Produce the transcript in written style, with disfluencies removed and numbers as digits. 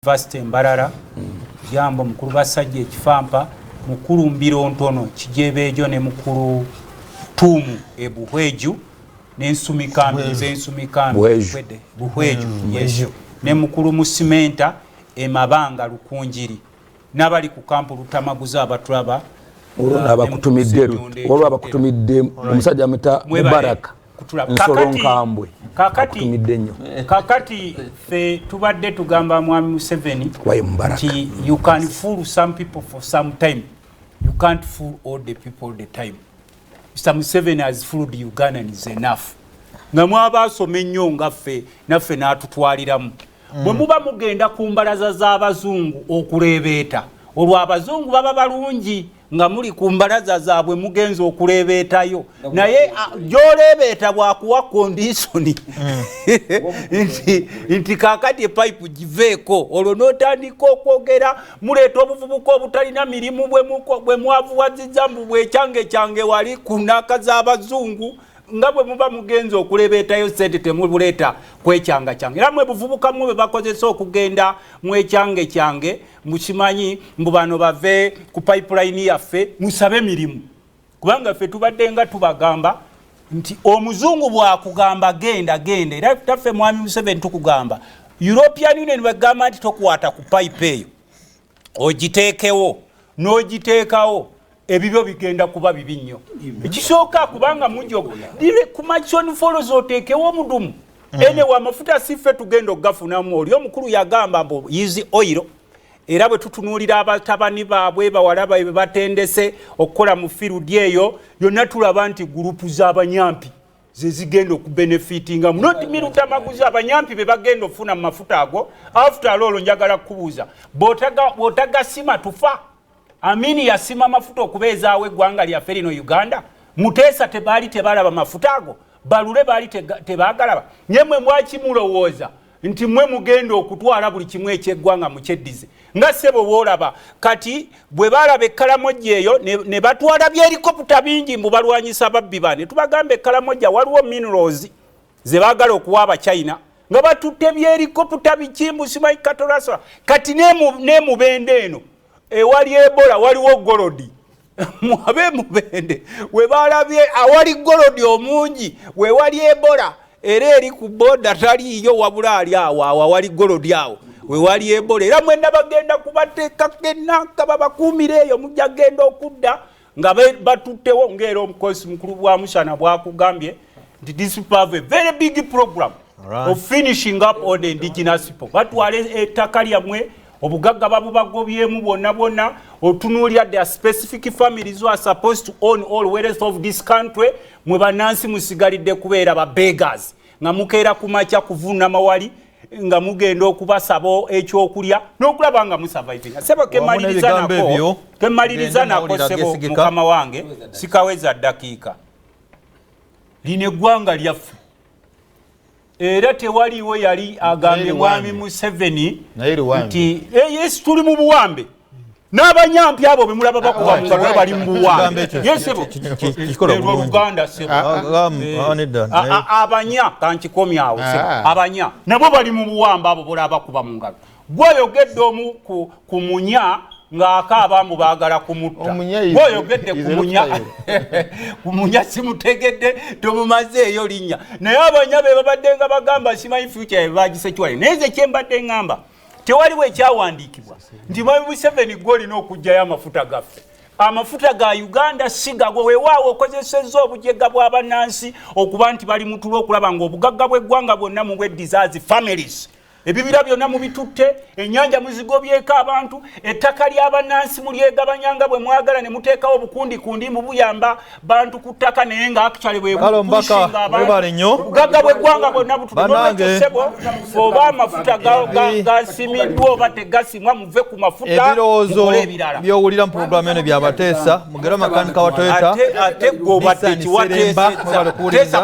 University Mbarara jambo mukuru basajja ekifampa mukuru mbirontono kijebejo ne mukuru tumu ebuhweju n'ensumikambi buhweju yes ne mukuru musimenta emabanga lukunjiri nabali ku kampu Luttamaguzi abatulaba abakutumidde omusajja ameta Mubarak nsolonkambwe kakati fe tubadde tugamba mwami Museveni nti you can fool some people for some time, you can't fool all the people all the time. Mr. Museveni has fooled Ugandans enough. Nga mwabasoma ennyo nga ffe naffe n'atutwaliramu bwe muba mugenda ku mbalaza z'abazungu okuleebeeta olwo abazungu baba balungi nga muli ku mbalaza zaabwe mugenza okuleebeetayo naye gy'oleebeeta bwakuwa kondisoni nti kaakati epayipu giveeko olwo n'otandika okwogera muleeta obuvubuka obutalina mirimu bwe mwavuwazizza mbu bwekyange kyange wali ku nnaaka z'abazungu nga bwe muba mugenza okuleebeetayo ssente temubuleeta kwekyanga kyange era mwe buvubuka mwe bakozesa okugenda mwekyange kyange mukimanyi mbu bano bave ku pipeline yaffe musabe mirimu kubanga ffe tubadde nga tubagamba nti omuzungu bwakugamba genda era taffe mwami Museveni tukugamba European Union bagamba nti tokwata ku pipe eyo ogiteekewo n'ogiteekawo ebibyo bigenda kuba bibi nnyo ekisooka kubanga mujjo dire ku machoni follows oteekewo omudumu enewa amafuta siffe tugenda okugafunamu oli omukulu yagamba mbu yizi oil era bwe tutunuulira abatabani baabwe bawala baabwe batendese okukola mu field eyo yonna tulaba nti gurupu z'abanyampi ze zigenda okubenefitinga not Luttamaguzi abanyampi be bagenda okufuna mu mafuta ago after all njagala kubuuza bwotagasima tufa Amini yasima mafuta okubeezaawo eggwanga lyaffe lino Uganda Muteesa tebaali tebalaba mafuta ago Balule baali tebaagalaba nye mwe mwakimulowooza nti mwe mugenda okutwala buli kimu ekyeggwanga mukyeddize nga ssebo boolaba kati bwe baalaba ekkalamojja eyo ne batwala byerikoputa bingi mbu balwanyisa babbi bane tubagamba ekkalamojja waliwo minerals ze baagala okuwa Abachina nga batutte byerikoputa bikimbu simanyi katolasa kati n'emubende eno ewali Ebola waliwo golodi mwabe mubende we balabye awali golodi omungi we wali Ebola era eri ku boda taliyo wabula ali awo awali golodi awo we wali Ebola era mwenda bagenda kubateeka kenaka babakuumira eyo mujja genda okudda nga batuttewo ng'era omukozi mukulu bwa Musana bwakugambye nti this have a very big program of finishing up all the indigenous people batwale ettaka lyamwe obugagga babubagobyemu bonna otunuulira their specific families who are supposed to own all wealth of this country mwe banansi musigalidde kubeera ba beggars nga mukeera kumakya kuvuna mawali nga mugenda okubasaba ekyokulya n'okulaba nga musurviving sebo kemaliriza nako sebo mukama wange sikaweza dakiika lino eggwanga lyaffe era tewaliwo yali agambye mwami Museveni nti yes tuli mu buwambe n'abanyampi abo bemulaba bakuba mu ngalo bali mu buwambe yesebo Uganda sebo abanya kankikomyawo sebo abanya nabo bali mu buwambe abo bolaba kuba mu ngalo gwoyogedde omu ku munya ng'akaaba mbu baagala kumutta gwoyogedde kumunya simutegedde tomumaze eyo linnya naye abanya be babadde nga bagamba simanyi future bagisekiwale naye ze kyembadde ngamba tewaliwo ekyawandiikibwa nti mwami Museveni gw'olina okugyayo amafuta gaffe amafuta ga Uganda sigagwo weewaawo okozesezza obujega bw'abannansi okuba nti bali mutulo okulaba ng'obugagga bw'eggwanga bwonna mu bweddizazi families ebibira byonna mubitutte ennyanja muzigobyeko abantu ettaka ly'abannansi mulyegabanyanga bwe mwagala ne muteekawo obukundi mu buyamba bantu ku ttaka naye nga actually bwebugagga bw'eggwanga bwonna butulsebo oba amafuta gasimiddwa oba tegasimwa muve ku mafuta mukole ebirala byowulira mu puroguramu eno bya Bateesa mugero makanika wa Toyota ate gw'obadde kiwateesa